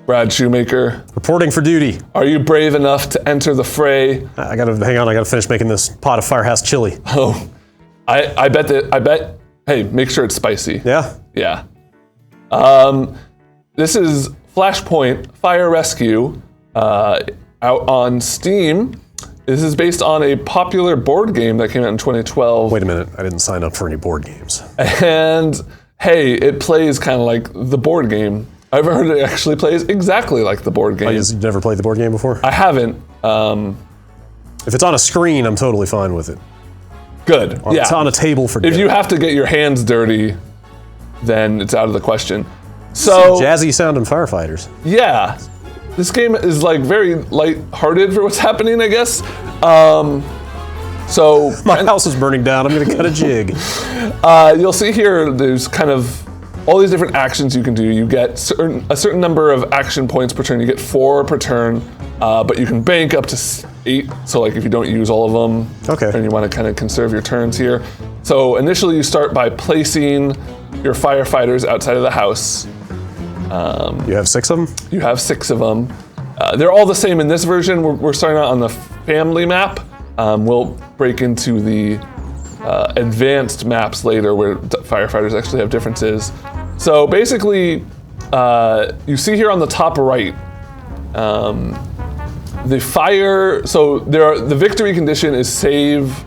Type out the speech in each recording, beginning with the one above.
Brad Shoemaker. Reporting for duty. Are you brave enough to enter the fray? I gotta hang on. I gotta finish making this pot of Firehouse chili. Oh, I bet. Hey, make sure it's spicy. Yeah. Yeah. This is Flashpoint Fire Rescue out on Steam. This is based on a popular board game that came out in 2012. Wait a minute. I didn't sign up for any board games. And hey, it plays kind of like the board game. I've heard it actually plays exactly like the board game. You've never played the board game before? I haven't. If it's on a screen, I'm totally fine with it. Good. Yeah. It's on a table for If dinner. you have to get your hands dirty, then it's out of the question. So jazzy sounding firefighters. yeah, this game is like very light-hearted for what's happening, I guess. So My house is burning down. I'm gonna cut a jig. you'll see here there's kind of all these different actions you can do. You get a certain number of action points per turn. You get 4 per turn, but you can bank up to 8. So like if you don't use all of them, Okay. and you want to kind of conserve your turns here. So initially you start by placing your firefighters outside of the house. You have 6 of them? You have 6 of them. They're all the same in this version. We're starting out on the family map. We'll break into the advanced maps later where firefighters actually have differences. So basically, you see here on the top right, the fire, so the victory condition is save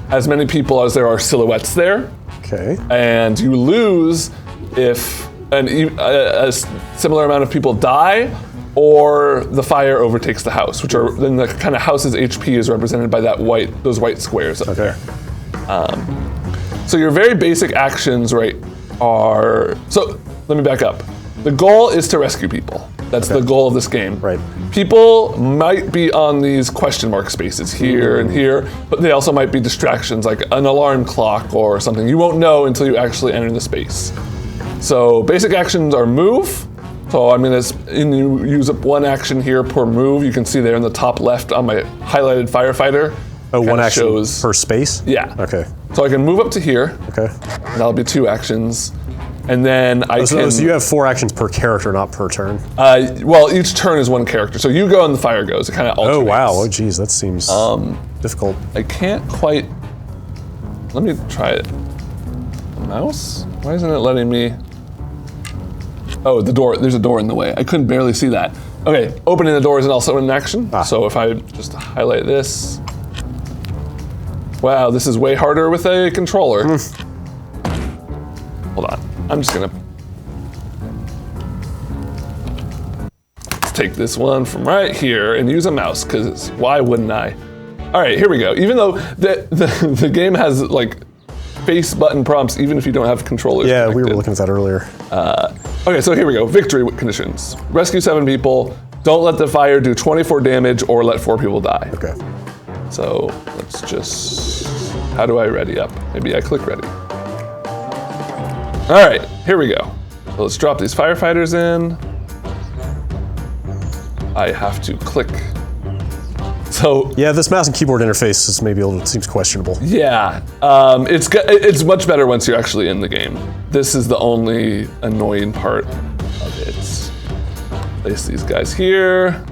as many people as there are silhouettes there. Okay. And you lose if a similar amount of people die or the fire overtakes the house, which are then the kind of house's HP is represented by those white squares up there. So your very basic actions, right, are, so let me back up. The goal is to rescue people. That's the goal of this game. Right. People might be on these question mark spaces here and here, but they also might be distractions like an alarm clock or something. You won't know until you actually enter the space. So basic actions are move. So I'm gonna you use up 1 action here per move. You can see there in the top left on my highlighted firefighter. Oh, 1 kinda action shows, per space? Yeah. Okay. So I can move up to here. Okay. And that'll be 2 actions. And then I So can. you have 4 actions per character, not per turn? Well, each turn is 1 character. So you go and the fire goes. It kind of alternates. Oh, wow. Oh, geez. That seems difficult. I can't quite. Let me try it. Mouse? Why isn't it letting me? Oh, the door. There's a door in the way. I couldn't barely see that. Okay, opening the door is also an action. So if I just highlight this. Wow, this is way harder with a controller. Hold on. I'm just gonna. Let's take this one from right here and use a mouse, because why wouldn't I? All right, here we go. Even though the game has like face button prompts, even if you don't have controllers. Yeah, we were connected. looking at that earlier. Okay, so here we go. Victory conditions. Rescue 7 people. Don't let the fire do 24 damage or let 4 people die. Okay. So let's just. How do I ready up? Maybe I click ready. All right, here we go. So let's drop these firefighters in. I have to click. So Yeah, this mouse and keyboard interface is maybe seems questionable. yeah, it's much better once you're actually in the game. This is the only annoying part of it. Place these guys here.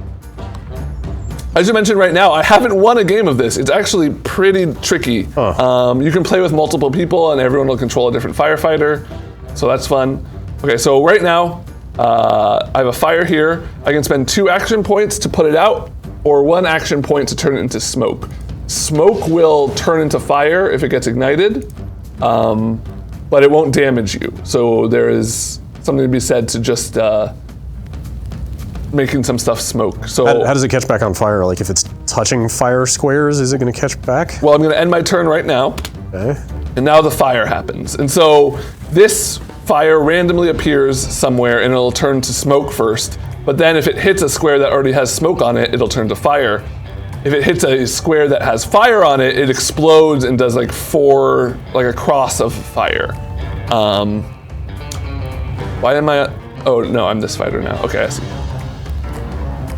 As you mentioned right now, I haven't won a game of this. It's actually pretty tricky. You can play with multiple people and everyone will control a different firefighter. So that's fun. Okay, so right now, I have a fire here. I can spend 2 action points to put it out, or 1 action point to turn it into smoke. Smoke will turn into fire if it gets ignited, but it won't damage you. So there is something to be said to just making some stuff smoke. So How does it catch back on fire? Like if it's touching fire squares, is it going to catch back? well, I'm gonna end my turn right now. Okay. And now the fire happens. And so this fire randomly appears somewhere and it'll turn to smoke first. But then if it hits a square that already has smoke on it, it'll turn to fire. If it hits a square that has fire on it, it explodes and does like a cross of fire. Why am I, oh no, I'm this fighter now. Okay, I see.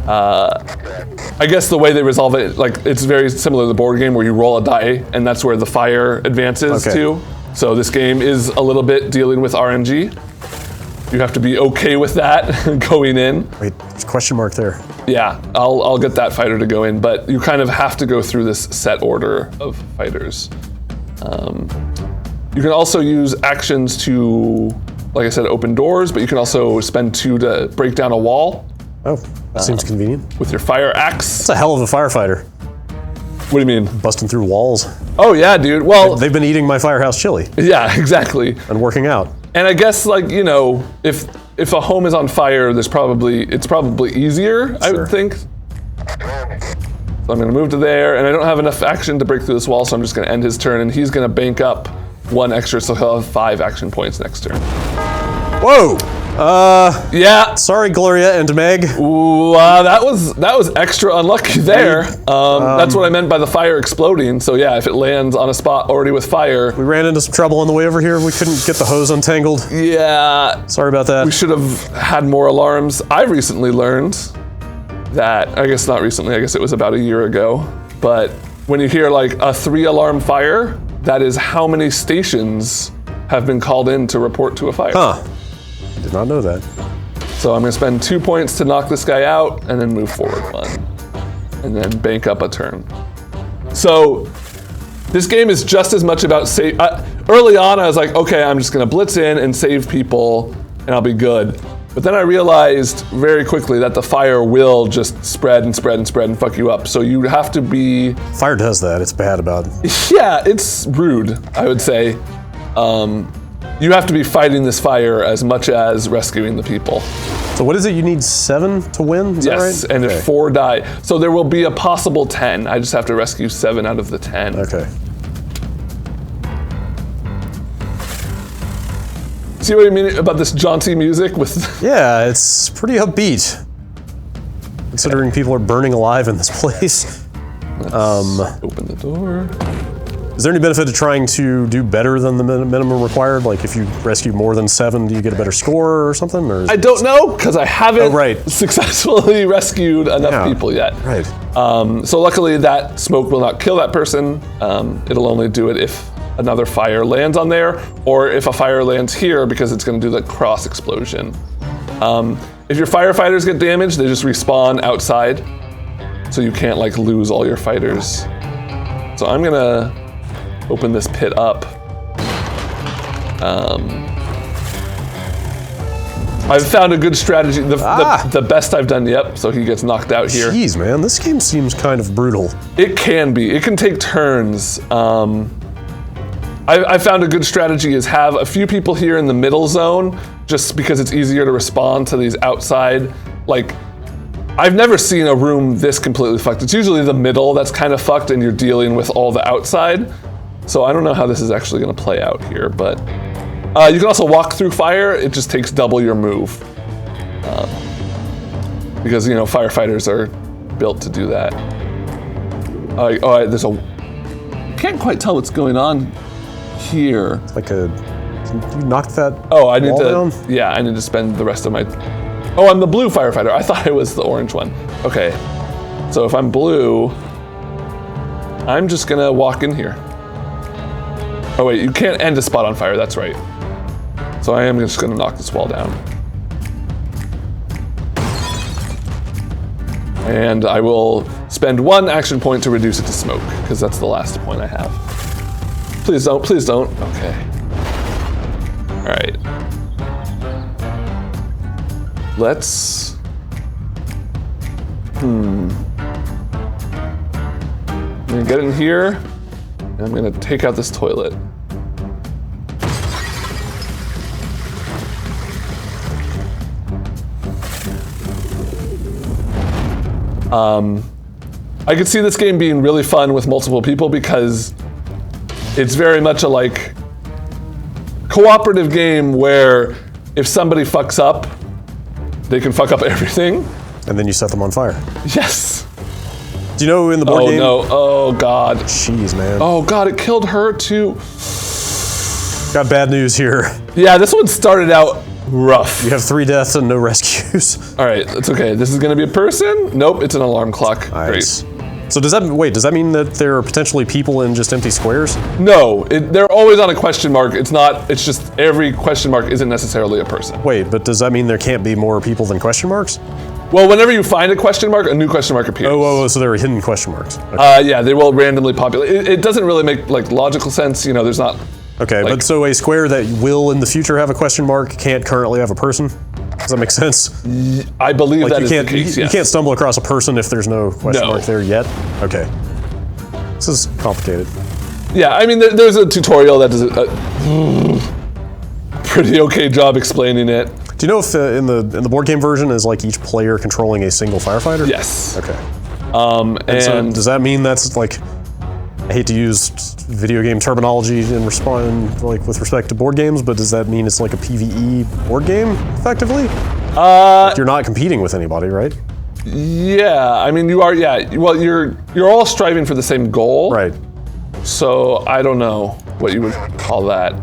I guess the way they resolve it, like it's very similar to the board game where you roll a die and that's where the fire advances Okay. to. So this game is a little bit dealing with RNG. you have to be okay with that going in. Wait, there's a question mark there. Yeah, I'll get that fighter to go in, but you kind of have to go through this set order of fighters. You can also use actions to, like I said, open doors, but you can also spend 2 to break down a wall Oh, that seems convenient. with your fire axe. It's a hell of a firefighter, What do you mean? busting through walls. Oh yeah, dude. Well, They've been eating my firehouse chili yeah, exactly. and working out. And I guess like, you know, if a home is on fire, it's probably easier, I Sure. would think. So I'm gonna move to there, and I don't have enough action to break through this wall, so I'm just gonna end his turn, and he's gonna bank up 1 extra, so he'll have 5 action points next turn. Whoa! Yeah, Sorry, Gloria and Meg. ooh, that was extra unlucky there. That's what I meant by the fire exploding. So yeah, if it lands on a spot already with fire, We ran into some trouble on the way over here. We couldn't get the hose untangled. yeah, Sorry about that. we should have had more alarms. I recently learned that, I guess not recently, I guess it was about a year ago, but when you hear like a 3-alarm fire, that is how many stations have been called in to report to a fire. Huh. Did not know that. So I'm gonna spend 2 points to knock this guy out and then move forward 1. And then bank up a turn. So this game is just as much about save. Early on, I was like, okay, I'm just gonna blitz in and save people and I'll be good. But then I realized very quickly that the fire will just spread and spread and spread and fuck you up. So you have to be, Fire does that. It's bad about it. yeah, it's rude, I would say. You have to be fighting this fire as much as rescuing the people. So what is it? You need 7 to win? Is Yes, that right? and Okay. if 4 die. So there will be a possible 10. I just have to rescue 7 out of the 10. Okay. See what I mean about this jaunty music with Yeah, it's pretty upbeat. Considering people are burning alive in this place. open the door. Is there any benefit to trying to do better than the minimum required? Like if you rescue more than 7, do you get a better score or something? Or is I don't know because I haven't right. successfully rescued enough Yeah. people yet. Right. So luckily that smoke will not kill that person. It'll only do it if another fire lands on there or if a fire lands here because it's going to do the cross explosion. If your firefighters get damaged, they just respawn outside. So you can't like lose all your fighters. So I'm going to open this pit up. I've found a good strategy. The best I've done yet. So he gets knocked out here. Jeez, man, this game seems kind of brutal. It can be. It can take turns. I found a good strategy is have a few people here in the middle zone, just because it's easier to respond to these outside. Like, I've never seen a room this completely fucked. It's usually the middle that's kind of fucked, and you're dealing with all the outside. So I don't know how this is actually going to play out here, but you can also walk through fire. It just takes double your move, because you know firefighters are built to do that. There's a. Can't quite tell what's going on here. Like you knocked that Oh, I need wall to. down? Yeah, I need to spend the rest of my. Oh, I'm the blue firefighter. I thought I was the orange one. Okay, so if I'm blue, I'm just gonna walk in here. Oh wait, you can't end a spot on fire. That's right. So I am just gonna knock this wall down. And I will spend 1 action point to reduce it to smoke, because that's the last point I have. Please don't, please don't. Okay. All right. Let's... I'm gonna get in here, and I'm gonna take out this toilet. I could see this game being really fun with multiple people because it's very much a like cooperative game where if somebody fucks up, they can fuck up everything. And then you set them on fire. Yes. Do you know in the board Oh game? no. Oh god. Jeez, man. Oh god, it killed her too. Got bad news here. Yeah, this one started out rough. You have 3 deaths and no rescues. All right, it's okay. This is gonna be a person? Nope, it's an alarm clock. Nice. Great. So does that mean that there are potentially people in just empty squares? No, they're always on a question mark. It's just every question mark isn't necessarily a person. Wait, but does that mean there can't be more people than question marks? Well, whenever you find a question mark, a new question mark appears. Oh, so there are hidden question marks. Okay, Yeah, they will randomly populate. It doesn't really make like logical sense. There's not. okay, like- but so a square that will in the future have a question mark can't currently have a person? Does that make sense? I believe Like that you is can't the case. you Yes. can't stumble across a person if there's no question No. mark there yet? Okay. This is complicated. Yeah, I mean, there's a tutorial that does a pretty okay job explaining it. Do you know if in the board game version is like each player controlling a single firefighter? Yes. Okay. And So does that mean that's like, I hate to use video game terminology in like with respect to board games, but does that mean it's like a PvE board game effectively? Like you're not competing with anybody, right? yeah, I mean, you are. Yeah, well, you're all striving for the same goal. Right. So I don't know what you would call that.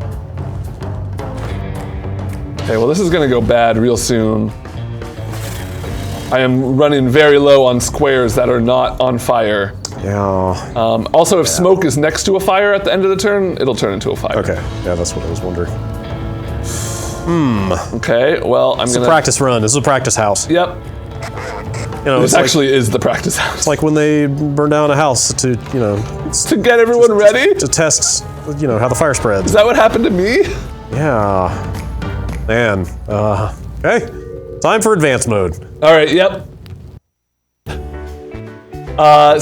Okay, well, this is gonna go bad real soon. I am running very low on squares that are not on fire. Yeah. Also, if smoke is next to a fire at the end of the turn, it'll turn into a fire. Okay. Yeah, that's what I was wondering. Okay, well, I'm It's a gonna. practice run. This is a practice house. Yep, You know, this it's like, actually is the practice house. it's like when they burn down a house to, To get everyone ready? to test, how the fire spreads. Is that what happened to me? Yeah. Man. Okay. Time for advanced mode. All right, yep.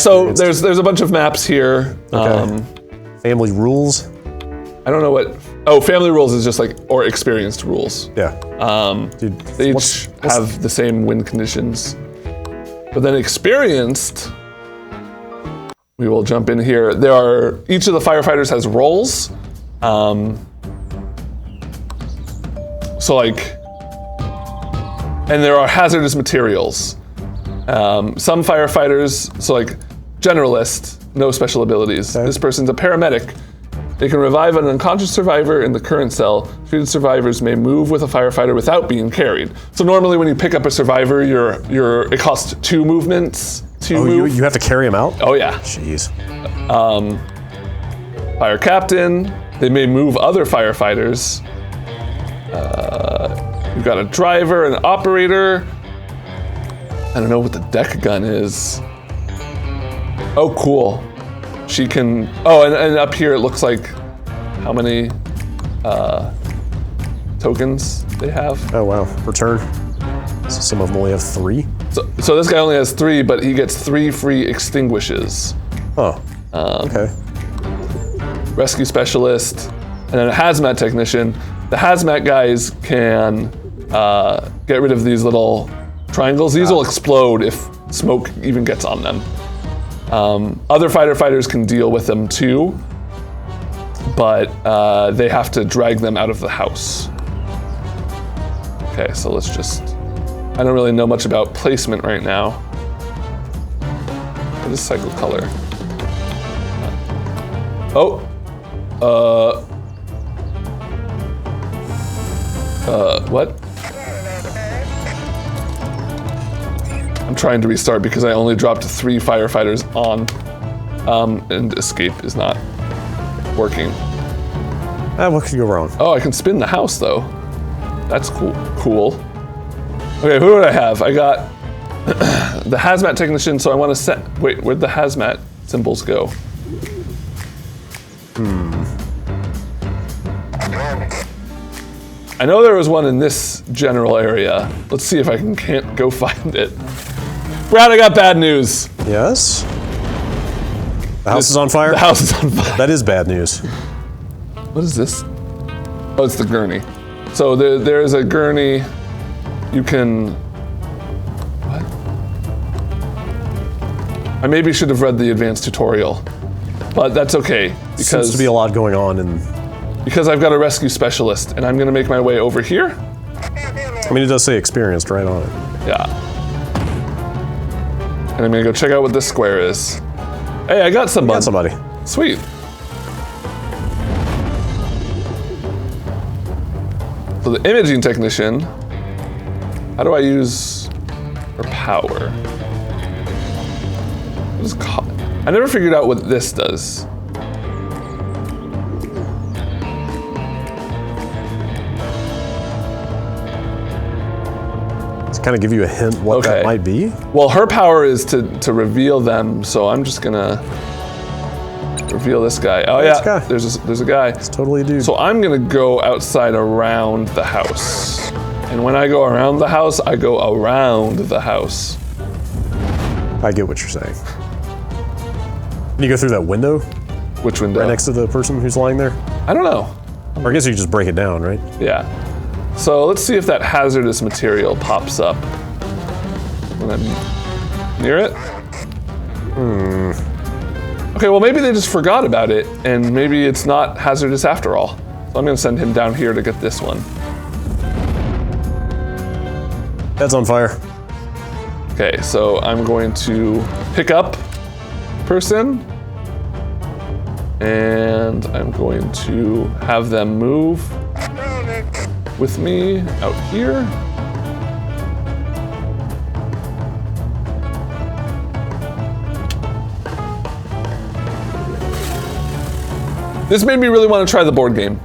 So there's a bunch of maps here. Okay. Family rules. I don't know what. Oh, family rules is just like or experienced rules. Yeah. Dude, They each have the same win conditions. But then experienced, we will jump in here. Each of the firefighters has roles. And there are hazardous materials. Some firefighters, so like generalist, no special abilities. Okay. This person's a paramedic. They can revive an unconscious survivor in the current cell. Treated survivors may move with a firefighter without being carried. So normally when you pick up a survivor, it costs 2 movements to oh, move. you have to carry him out? Oh yeah. Jeez. Fire captain, they may move other firefighters. You've got a driver, an operator. I don't know what the deck gun is. Oh, cool. She can, and up here it looks like how many tokens they have. Oh, wow. Return. So some of them only have 3? So this guy only has 3, but he gets 3 free extinguishes. Oh. Okay. Rescue specialist, and then a hazmat technician. The hazmat guys can get rid of these little triangles. These will explode if smoke even gets on them. Other firefighters can deal with them too, but they have to drag them out of the house. Okay, so let's just, I don't really know much about placement right now. What is cycle color? What? I'm trying to restart because I only dropped 3 firefighters on, and escape is not working. What could go wrong? Oh, I can spin the house though. That's cool. Okay, who do I have? I got the hazmat technician, so I want to set, wait, where'd the hazmat symbols go? I know there was one in this general area. Let's see if I can't go find it. Brad, I got bad news. Yes? The house is on fire? The house is on fire. That is bad news. What is this? Oh, it's the gurney. So there is a gurney. You can. What? I maybe should have read the advanced tutorial, but that's okay Seems to be a lot going on, and because I've got a rescue specialist, and I'm gonna make my way over here. I mean, it does say experienced right on it. Yeah. And I'm gonna go check out what this square is. Hey, I got somebody. Got somebody. Sweet. So the imaging technician, how do I use her power? I never figured out what this does. Just kind of give you a hint what that might be. Well, her power is to reveal them, so I'm just gonna reveal this guy. Oh yeah, there's a guy. It's totally a dude. So I'm gonna go outside around the house. And when I go around the house, I go around the house. I get what you're saying. Can you go through that window? Which window? Right next to the person who's lying there? I don't know. Or I guess you just break it down, right? Yeah. So let's see if that hazardous material pops up when I'm near it. Okay, well maybe they just forgot about it and maybe it's not hazardous after all. So I'm gonna send him down here to get this one. Head's on fire. Okay, so I'm going to pick up person and I'm going to have them move with me out here. This made me really want to try the board game.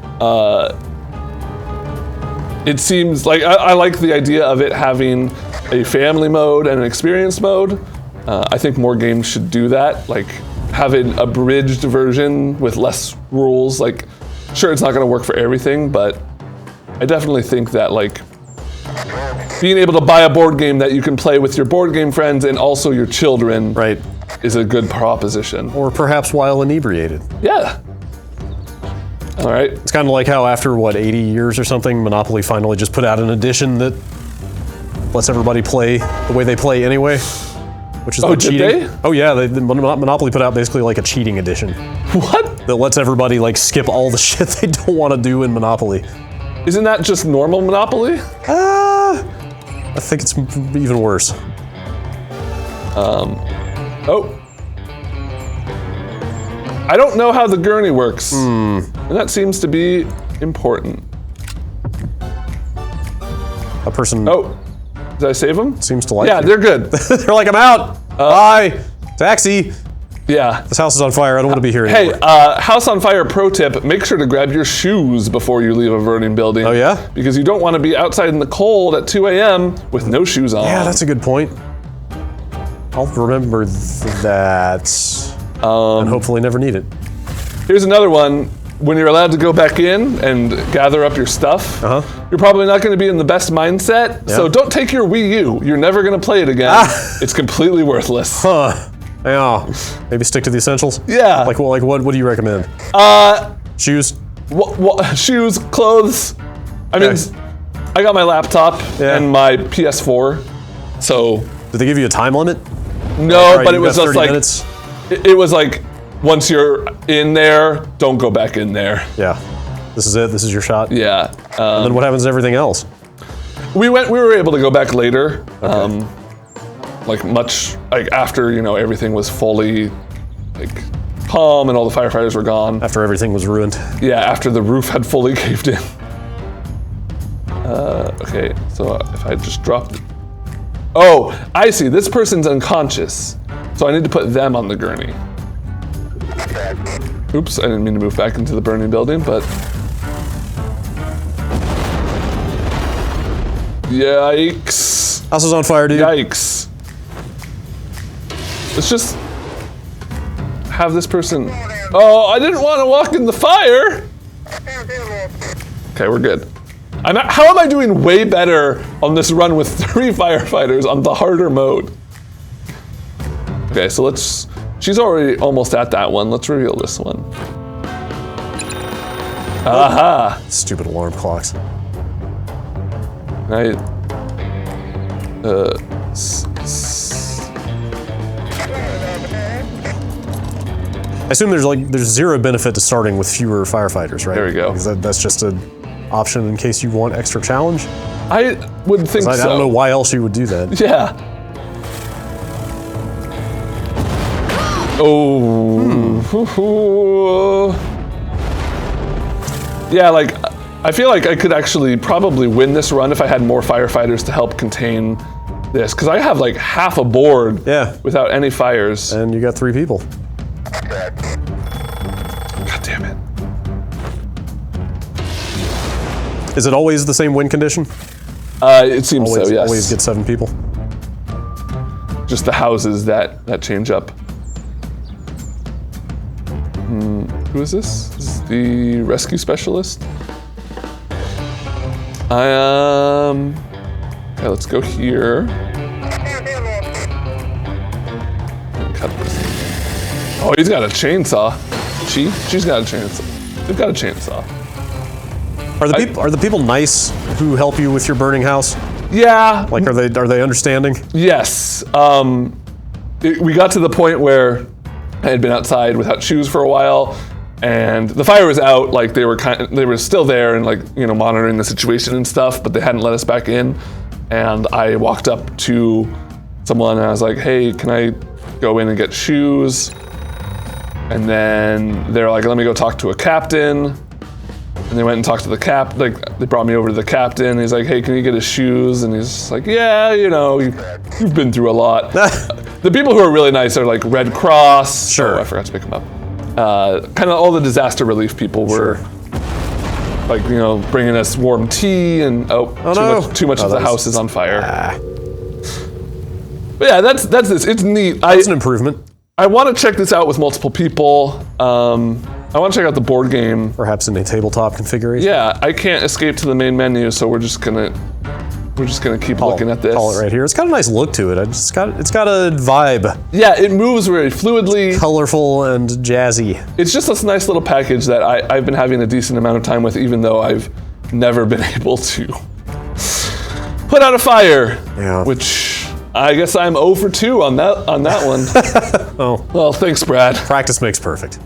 It seems like I like the idea of it having a family mode and an experience mode. I think more games should do that, like have an abridged version with less rules. Like, sure, it's not going to work for everything, but I definitely think that like being able to buy a board game that you can play with your board game friends and also your children, right, is a good proposition. Or perhaps while inebriated. Yeah. All right. It's kind of like how after, 80 years or something, Monopoly finally just put out an edition that lets everybody play the way they play anyway, which is cheating. Did they? Oh yeah, Monopoly put out basically like a cheating edition. What? That lets everybody like skip all the shit they don't want to do in Monopoly. Isn't that just normal Monopoly? I think it's even worse. Oh. I don't know how the gurney works. And that seems to be important. A person. Oh, did I save them? Seems to like Yeah, you. they're good. They're like, I'm out. Bye. Taxi. Yeah. This house is on fire. I don't want to be here Hey, anymore. house on fire pro tip, make sure to grab your shoes before you leave a burning building. Oh yeah? Because you don't want to be outside in the cold at 2 a.m. with no shoes on. Yeah, that's a good point. I'll remember that. And hopefully never need it. Here's another one. When you're allowed to go back in and gather up your stuff, you're probably not going to be in the best mindset. So don't take your Wii U. You're never going to play it again. It's completely worthless. Yeah. Maybe stick to the essentials. Yeah. Like what do you recommend? Shoes. Shoes, clothes. I mean, I got my laptop and my PS4. So. Did they give you a time limit? No, but it was just like minutes? It was like once you're in there, don't go back in there. Yeah. This is it. This is your shot. Yeah. And then what happens to everything else? We were able to go back later. Like after, everything was fully calm and all the firefighters were gone. After everything was ruined. Yeah, after the roof had fully caved in. Okay, so if I just dropped it. Oh, I see, this person's unconscious. So I need to put them on the gurney. Oops, I didn't mean to move back into the burning building, but. Yikes. House is on fire, dude. Yikes. Let's just have this person. Oh, I didn't want to walk in the fire. Okay, we're good. How am I doing way better on this run with 3 firefighters on the harder mode? Okay, so she's already almost at that one. Let's reveal this one. Aha! Stupid alarm clocks. I assume there's zero benefit to starting with fewer firefighters, right? There we go. Because that's just an option in case you want extra challenge. I would think so. I don't know why else you would do that. Yeah. Oh. Yeah, I feel like I could actually probably win this run if I had more firefighters to help contain this, because I have like half a board Yeah. without any fires. And you got 3 people. God damn it. Is it always the same win condition? It seems Always, so, yes. always get 7 people. Just the houses that change up. Who is this? This is the rescue specialist. Okay, let's go here. Cut this. Oh, he's got a chainsaw. She's got a chainsaw. They've got a chainsaw. Are the people nice who help you with your burning house? Yeah. Like, are they understanding? Yes. We got to the point where I had been outside without shoes for a while, and the fire was out. Like they were still there and monitoring the situation and stuff, but they hadn't let us back in. And I walked up to someone and I was like, "Hey, can I go in and get shoes?" And then they're like, "Let me go talk to a captain." And they went and talked to the they brought me over to the captain. He's like, "Hey, can you get his shoes?" And he's just like, "Yeah, you've been through a lot." The people who are really nice are like Red Cross. Sure. Oh, I forgot to pick them up. Kind of all the disaster relief people were like, bringing us warm tea and too much of the house is on fire. But yeah, that's this. It's neat. That's an improvement. I want to check this out with multiple people. I want to check out the board game. Perhaps in a tabletop configuration. Yeah, I can't escape to the main menu, so we're just gonna keep looking at this. Call it right here. It's got a nice look to it. It's got a vibe. Yeah, it moves very fluidly. Colorful and jazzy. It's just this nice little package that I've been having a decent amount of time with, even though I've never been able to put out a fire. Yeah. Which I guess I'm 0 for 2 on that one. Oh. Well, thanks, Brad. Practice makes perfect.